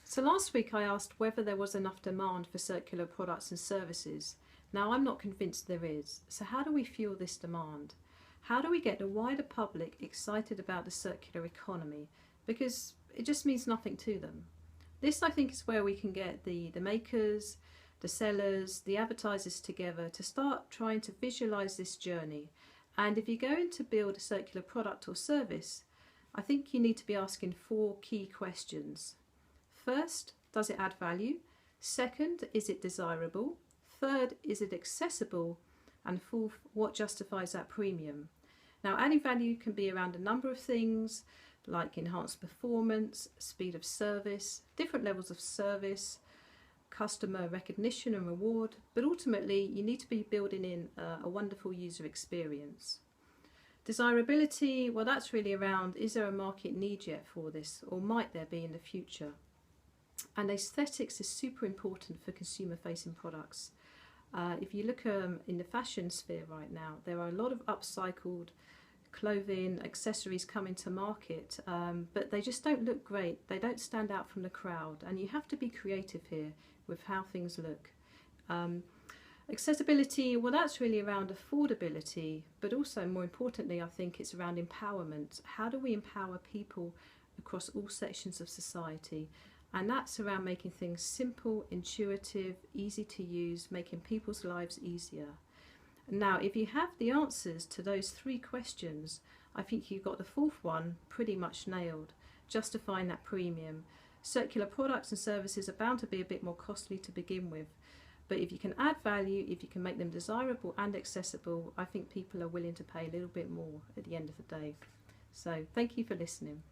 So last week I asked whether there was enough demand for circular products and services. Now I'm not convinced there is. So how do we fuel this demand? How do we get the wider public excited about the circular economy? Because it just means nothing to them. This, I think, is where we can get the makers, the sellers, the advertisers together to start trying to visualize this journey. And if you're going to build a circular product or service, I think you need to be asking 4 key questions. First, does it add value? Second, is it desirable? Third, is it accessible? And fourth, what justifies that premium? Now, adding value can be around a number of things like enhanced performance, speed of service, different levels of service, customer recognition and reward, but ultimately you need to be building in a wonderful user experience. Desirability, well, that's really around, is there a market need yet for this, or might there be in the future? And aesthetics is super important for consumer-facing products. If you look in the fashion sphere right now, there are a lot of upcycled clothing, accessories coming to market, but they just don't look great. They don't stand out from the crowd, and you have to be creative here with how things look. Accessibility, well, that's really around affordability, but also more importantly, I think it's around empowerment. How do we empower people across all sections of society? And that's around making things simple, intuitive, easy to use, making people's lives easier. Now, if you have the answers to those 3 questions, I think you've got the 4th one pretty much nailed, justifying that premium. Circular products and services are bound to be a bit more costly to begin with, but if you can add value, if you can make them desirable and accessible, I think people are willing to pay a little bit more at the end of the day. So thank you for listening.